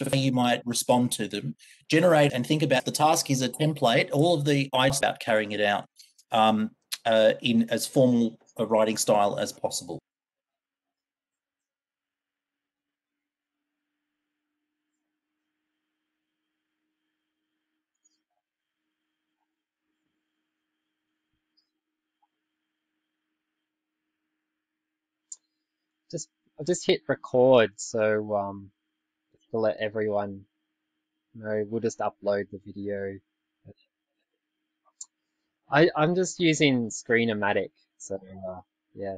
how you might respond to them, generate and think about the task is a template, all of the ideas about carrying it out um, in as formal a writing style as possible. Just I've just hit record, so just to let everyone know, we'll just upload the video. I'm just using Screen-O-Matic, so yeah.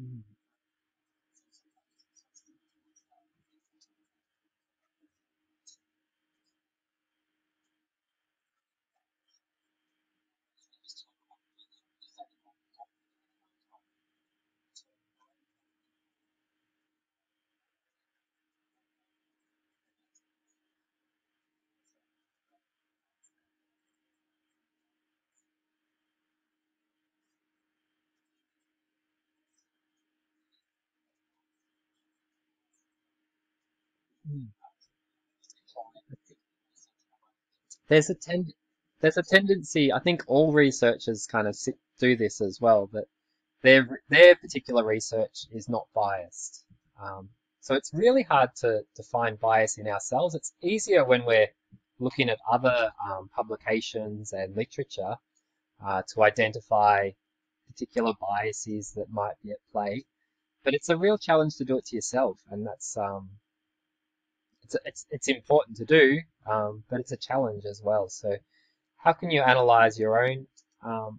Mm. Mm. There's a tend there's a tendency, I think all researchers kind of do this as well, that their particular research is not biased. Um, so it's really hard to find bias in ourselves. It's easier when we're looking at other publications and literature to identify particular biases that might be at play. But it's a real challenge to do it to yourself, and that's it's important to do, but it's a challenge as well. So how can you analyze your own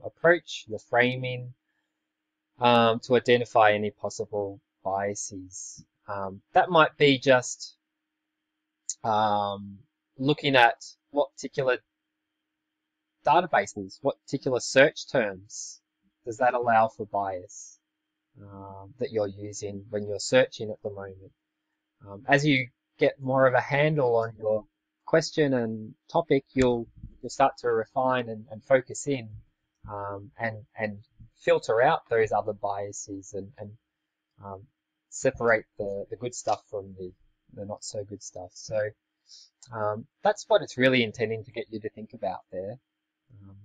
approach, the framing, to identify any possible biases? That might be just um, looking at what particular databases, what particular search terms does that allow for bias that you're using when you're searching at the moment. As you get more of a handle on your question and topic, you'll start to refine and focus in and filter out those other biases and um, separate the good stuff from the not so good stuff. So that's what it's really intending to get you to think about there. Um,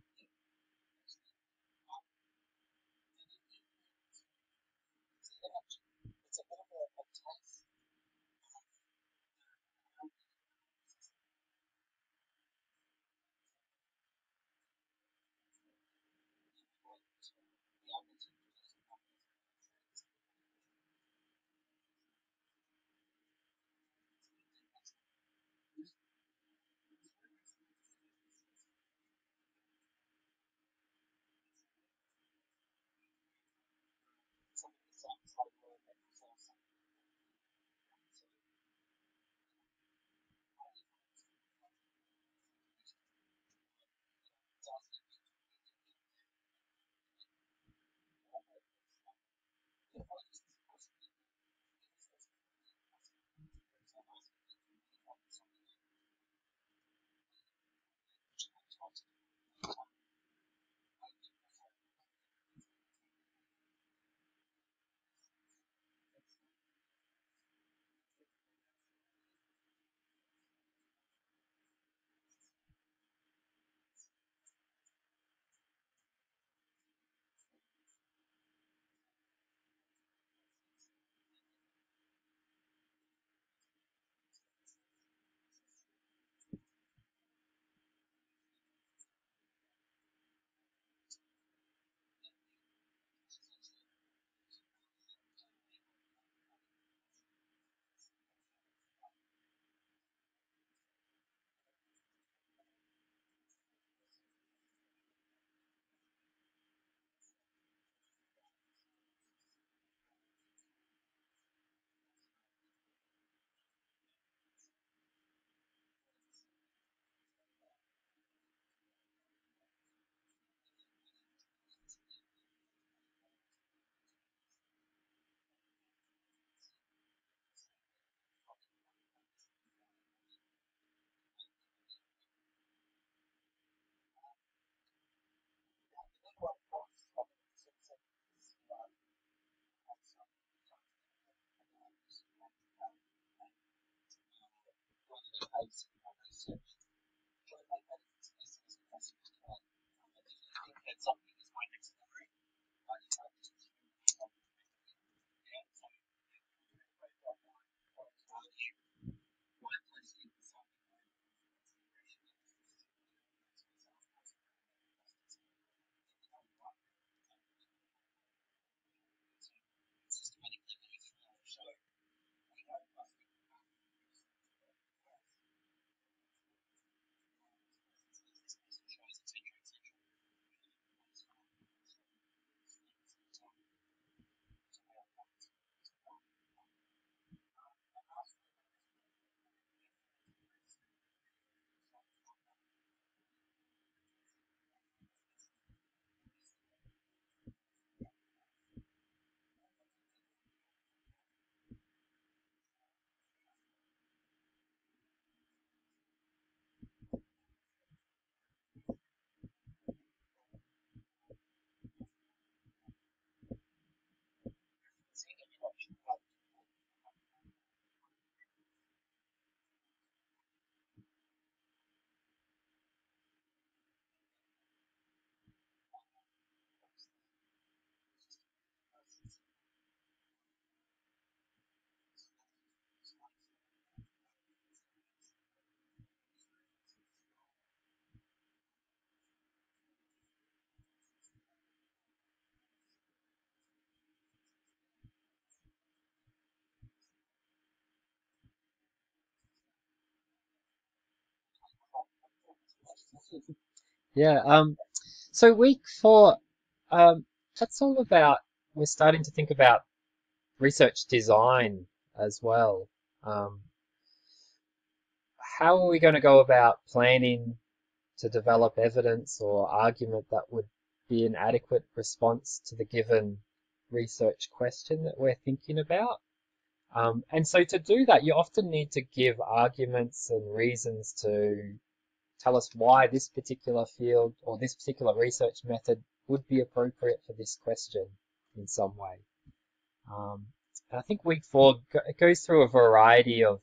Yeah. So week four, um, that's all about. We're starting to think about research design as well. Um, how are we going to go about planning to develop evidence or argument that would be an adequate response to the given research question that we're thinking about? And so to do that, you often need to give arguments and reasons to tell us why this particular field or this particular research method would be appropriate for this question in some way. Um, and I think week four it goes through a variety of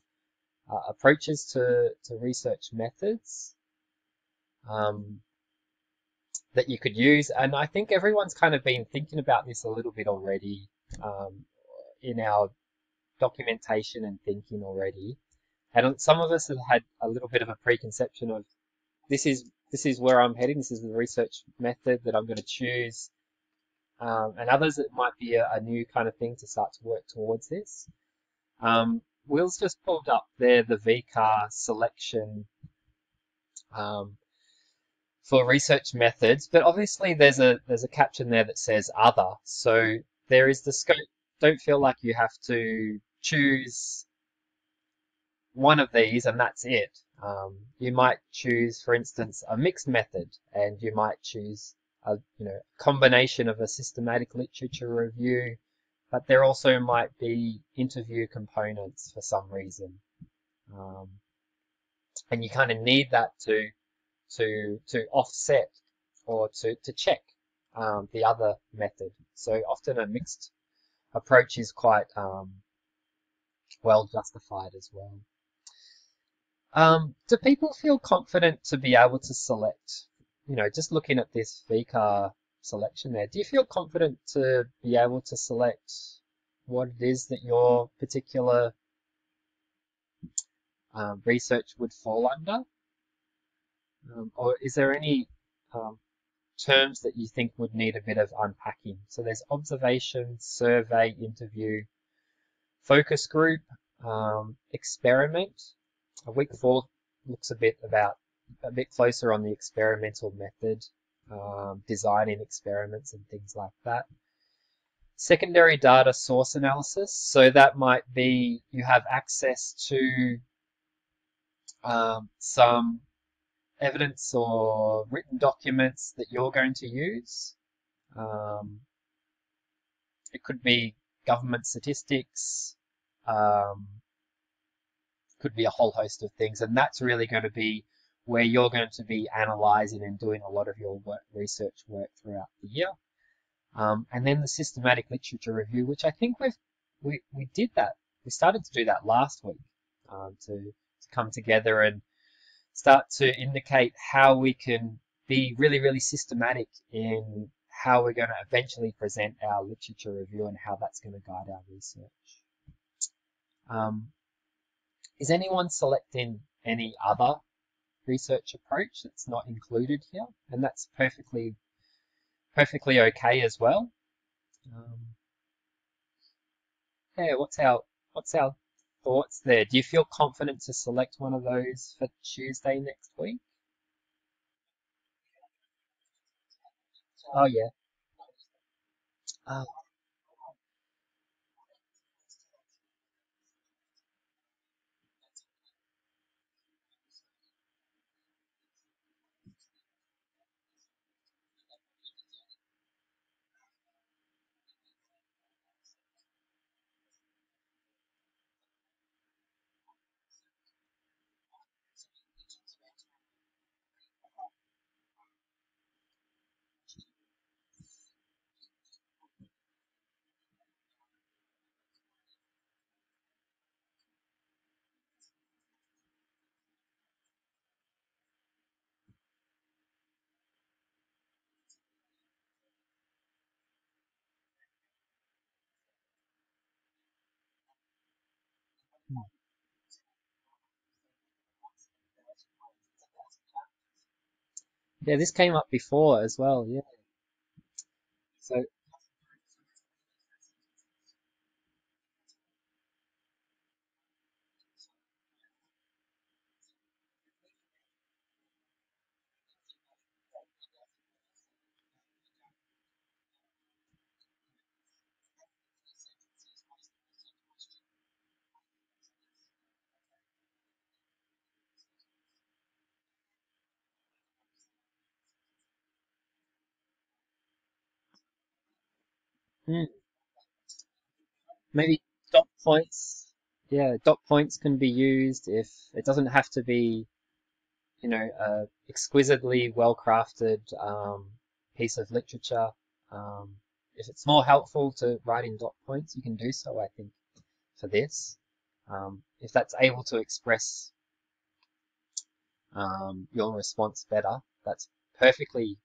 approaches to research methods um, that you could use. And I think everyone's kind of been thinking about this a little bit already um, in our documentation and thinking already. And some of us have had a little bit of a preconception of this is where I'm heading. This is the research method that I'm going to choose. And others, it might be a new kind of thing to start to work towards this. Will's just pulled up there the VCAR selection um, for research methods, but obviously there's a caption there that says other. So there is the scope. Don't feel like you have to choose one of these and that's it. You might choose, for instance, a mixed method, and you might choose a combination of a systematic literature review, but there also might be interview components for some reason, um, and you kind of need that to offset or to check the other method. So often a mixed approach is quite well justified as well. Do people feel confident to be able to select, just looking at this VCAR selection there, do you feel confident to be able to select what it is that your particular research would fall under? Or is there any um, terms that you think would need a bit of unpacking? So there's observation, survey, interview, focus group, experiment. Week four looks a bit closer on the experimental method, designing experiments and things like that. Secondary data source analysis. So that might be you have access to some evidence or written documents that you're going to use. It could be government statistics, um, could be a whole host of things, and that's really going to be where you're going to be analyzing and doing a lot of your research work throughout the year. And then the systematic literature review, which I think we did that. We started to do that last week to come together and start to indicate how we can be really, really systematic in how we're going to eventually present our literature review and how that's going to guide our research. Is anyone selecting any other research approach that's not included here? And that's perfectly okay as well. Yeah, what's our thoughts there? Do you feel confident to select one of those for Tuesday next week? Oh yeah. Oh, yeah, this came up before as well. Yeah. So Mm. Maybe dot points. Yeah, dot points can be used if it doesn't have to be, exquisitely well-crafted piece of literature. Um, if it's more helpful to write in dot points, you can do so, I think, for this. If that's able to express your response better, that's perfectly,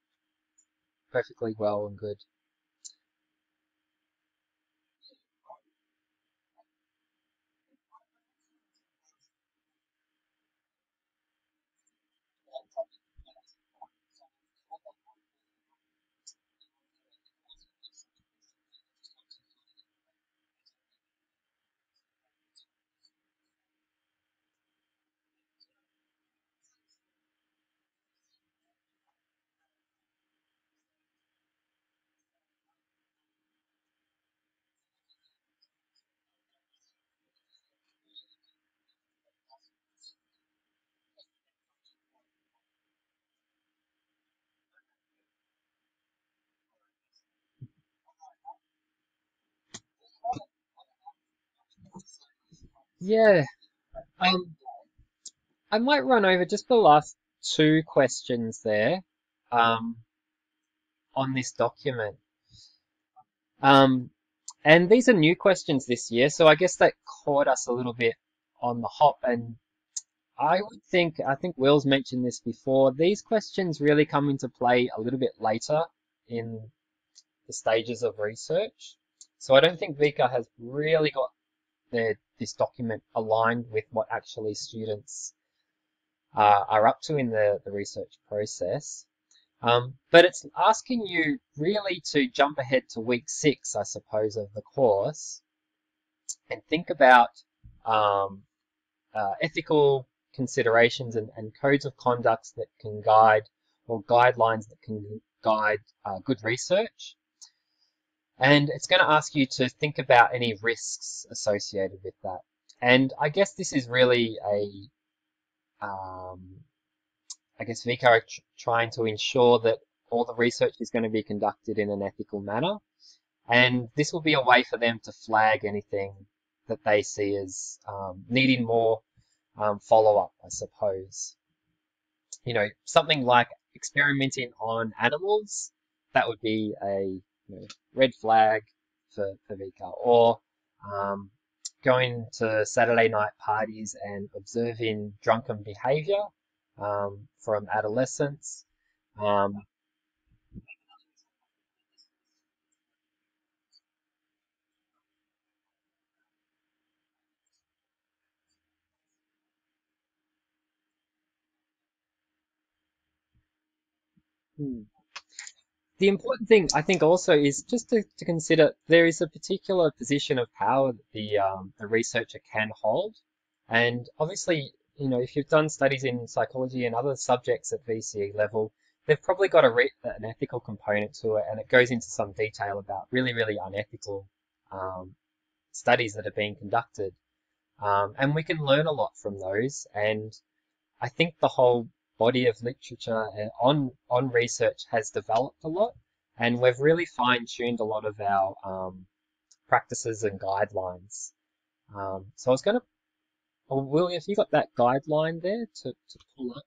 perfectly well and good. Yeah, um, I might run over just the last two questions there, um, on this document. Um, and these are new questions this year, so I guess that caught us a little bit on the hop. And I think Will's mentioned this before, these questions really come into play a little bit later in the stages of research. So I don't think Vika has really got this document aligned with what actually students are up to in the research process. But it's asking you really to jump ahead to week 6, I suppose, of the course and think about um, ethical considerations and codes of conduct that can guide, or guidelines that can guide good research. And it's going to ask you to think about any risks associated with that. And I guess this is really I guess Vico are trying to ensure that all the research is going to be conducted in an ethical manner. And this will be a way for them to flag anything that they see as needing more follow-up, I suppose. Something like experimenting on animals, that would be a red flag for Vika. Or um, going to Saturday night parties and observing drunken behavior from adolescents. Um, hmm. The important thing, I think, also is just to consider there is a particular position of power that the researcher can hold. And obviously, if you've done studies in psychology and other subjects at VCE level, they've probably got an ethical component to it, and it goes into some detail about really, really unethical um, studies that are being conducted. And we can learn a lot from those. And I think the whole body of literature on research has developed a lot, and we've really fine-tuned a lot of our practices and guidelines. So I was going to, oh, Will, if you got that guideline there to pull up,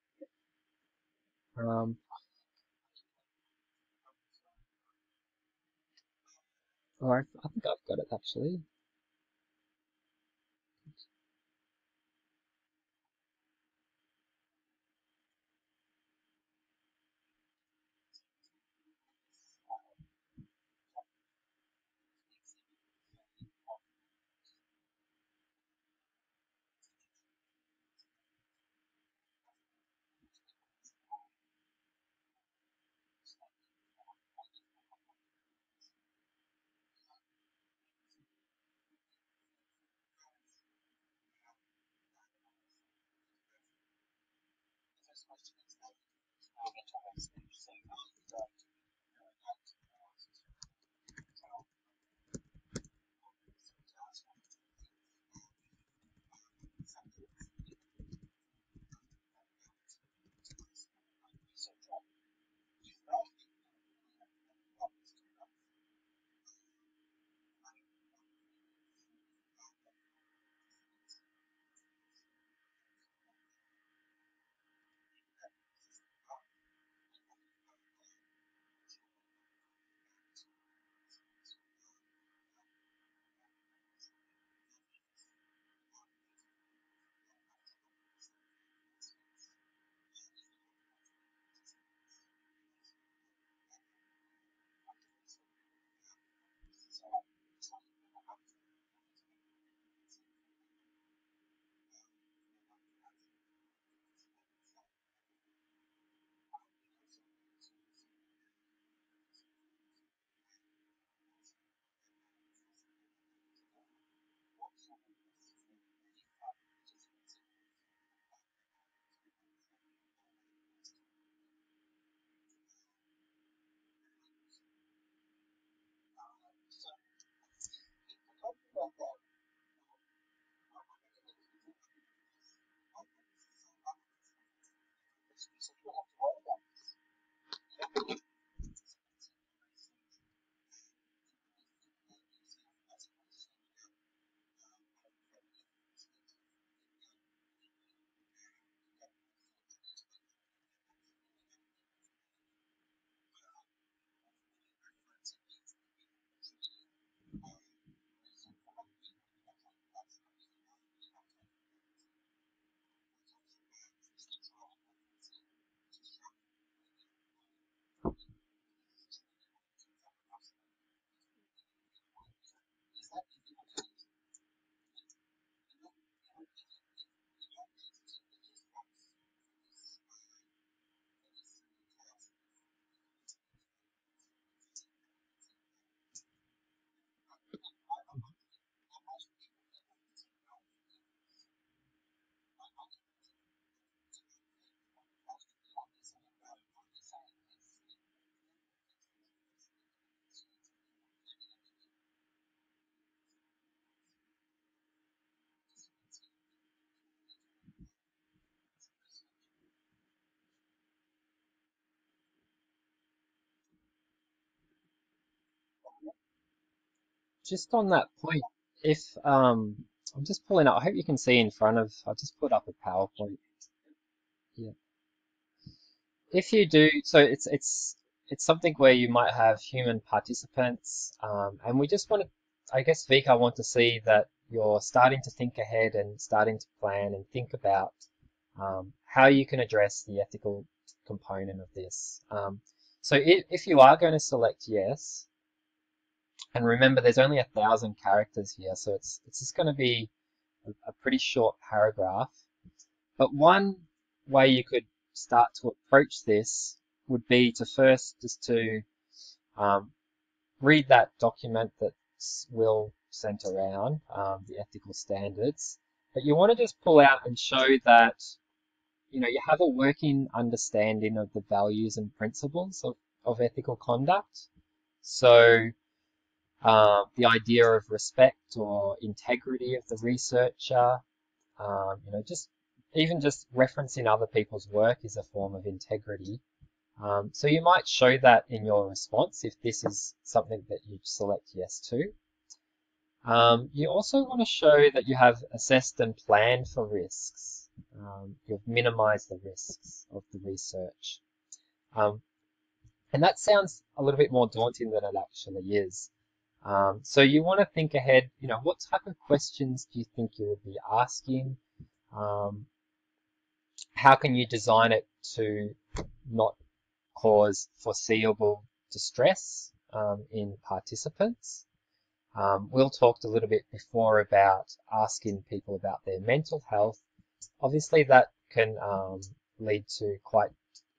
um, or I think I've got it actually. just on that point, if I'm just pulling up, I hope you can see in front of, I'll just put up a PowerPoint. Yeah. If you do, so it's something where you might have human participants, and we just want to, I guess, Vic, I want to see that you're starting to think ahead and starting to plan and think about how you can address the ethical component of this. So if you are going to select yes, and remember there's only 1,000 characters here, so it's just going to be a pretty short paragraph. But one way you could start to approach this would be to first just to read that document that Will sent around, the ethical standards. But you want to just pull out and show that you have a working understanding of the values and principles of ethical conduct. So the idea of respect or integrity of the researcher, just even just referencing other people's work is a form of integrity. So you might show that in your response if this is something that you select yes to. You also want to show that you have assessed and planned for risks. You've minimized the risks of the research. And that sounds a little bit more daunting than it actually is. So you want to think ahead, what type of questions do you think you would be asking? How can you design it to not cause foreseeable distress in participants? Will talked a little bit before about asking people about their mental health. Obviously, that can lead to quite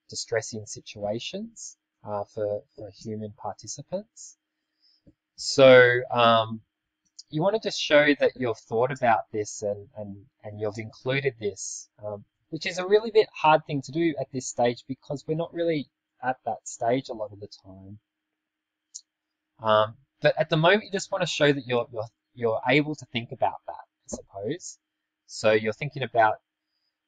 distressing situations for human participants. So you want to just show that you've thought about this and you've included this, which is a really bit hard thing to do at this stage because we're not really at that stage a lot of the time. But at the moment, you just want to show that you're able to think about that, I suppose. So you're thinking about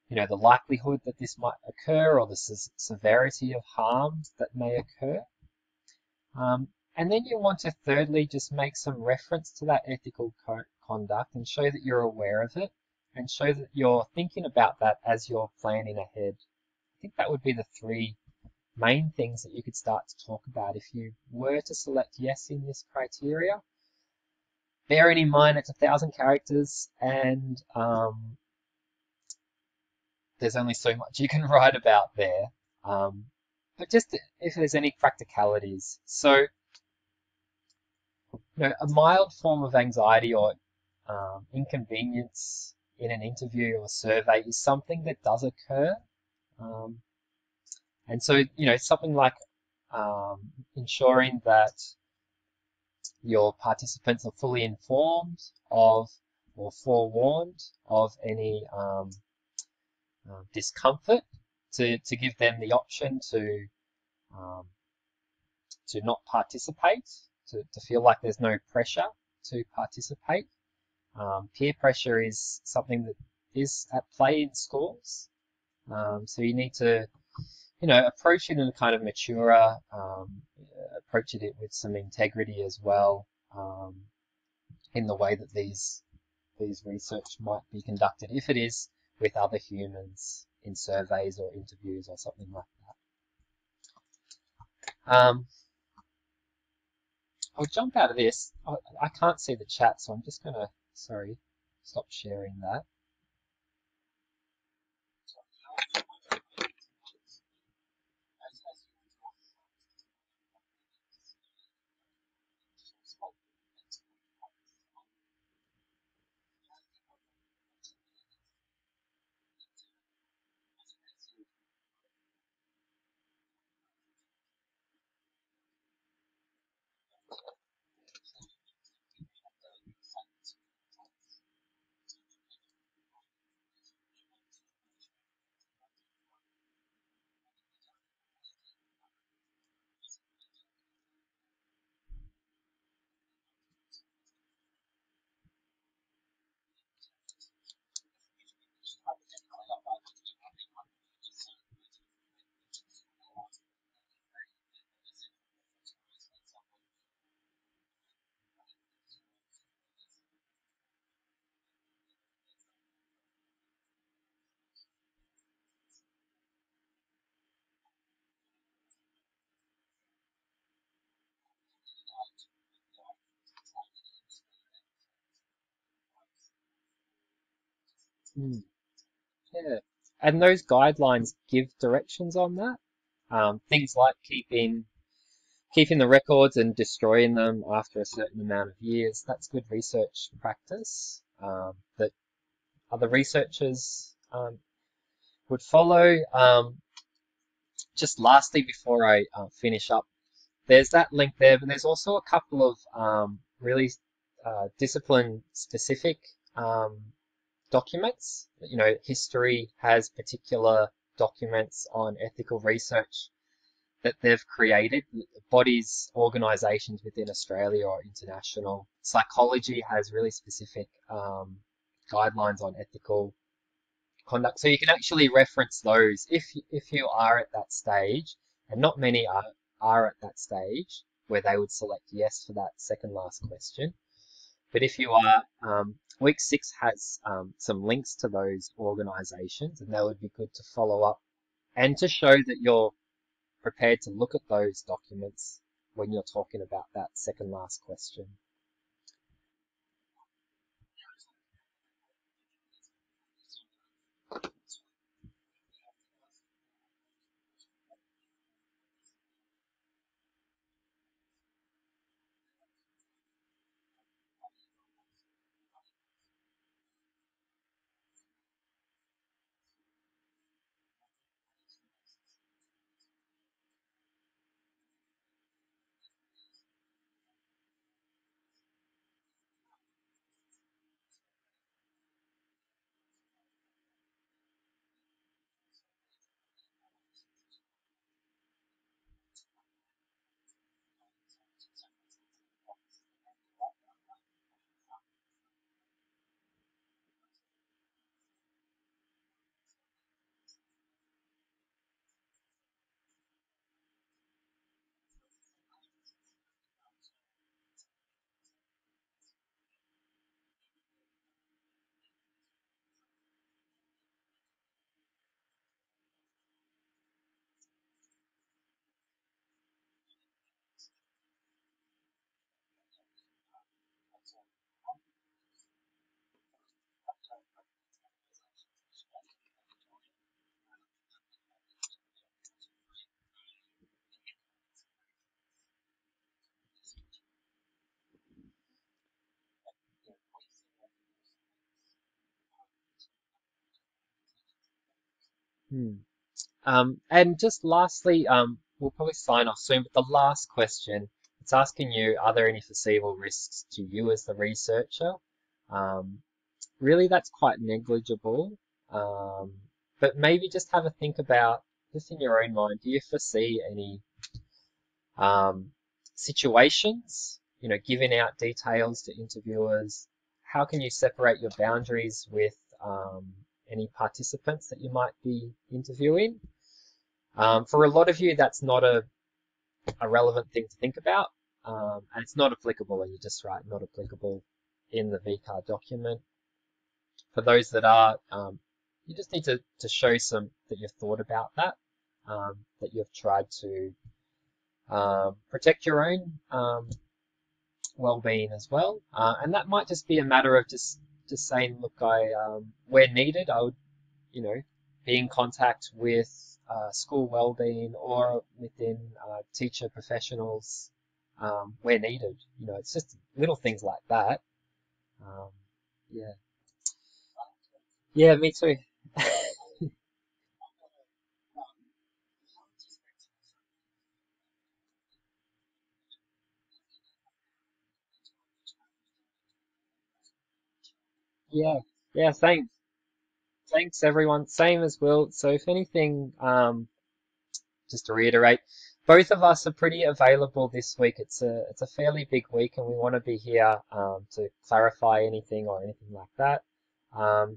the likelihood that this might occur or the severity of harm that may occur. And then you want to thirdly just make some reference to that ethical conduct and show that you're aware of it and show that you're thinking about that as you're planning ahead. I think that would be the three main things that you could start to talk about if you were to select yes in this criteria. Bearing in mind it's 1,000 characters and there's only so much you can write about there. But just if there's any practicalities. So, a mild form of anxiety or inconvenience in an interview or survey is something that does occur. And so, something like ensuring that your participants are fully informed of or forewarned of any discomfort to give them the option to not participate, to feel like there's no pressure to participate. Peer pressure is something that is at play in schools. So you need to approach it in a kind of mature, approach it with some integrity as well, in the way that these research might be conducted, if it is with other humans in surveys or interviews or something like that. I'll jump out of this. I can't see the chat, so I'm just gonna, stop sharing that. Mm, yeah. And those guidelines give directions on that. Things like keeping the records and destroying them after a certain amount of years. That's good research practice that other researchers would follow. Just lastly, before I finish up, there's that link there, but there's also a couple of really discipline specific documents. You know, history has particular documents on ethical research that they've created, bodies, organizations within Australia or international. Psychology has really specific guidelines on ethical conduct. So you can actually reference those if you are at that stage, and not many are at that stage where they would select yes for that second last question. But if you are, week 6 has some links to those organizations, and that would be good to follow up and to show that you're prepared to look at those documents when you're talking about that second last question. Hmm. And just lastly, we'll probably sign off soon, but the last question, it's asking you, are there any foreseeable risks to you as the researcher? Um, Really, that's quite negligible. Um, but maybe just have a think about, just in your own mind, do you foresee any um, situations, you know, giving out details to interviewers? How can you separate your boundaries with any participants that you might be interviewing? For a lot of you, that's not a relevant thing to think about, and it's not applicable, and you just write not applicable in the VCAR document. For those that are, you just need to show some that you've thought about that, that you've tried to protect your own well-being as well, and that might just be a matter of just saying, look, where needed, I would, you know, be in contact with school well-being or within teacher professionals where needed. You know, it's just little things like that. Um, yeah, yeah, me too. Yeah, yeah, thanks everyone. Same as Will. So if anything, just to reiterate, both of us are pretty available this week. It's a fairly big week, and we want to be here to clarify anything or anything like that.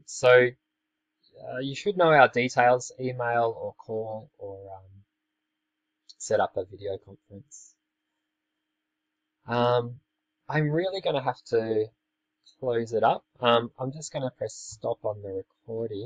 So you should know our details: email or call or set up a video conference. Um, I'm really going to have to close it up. I'm just going to press stop on the recording.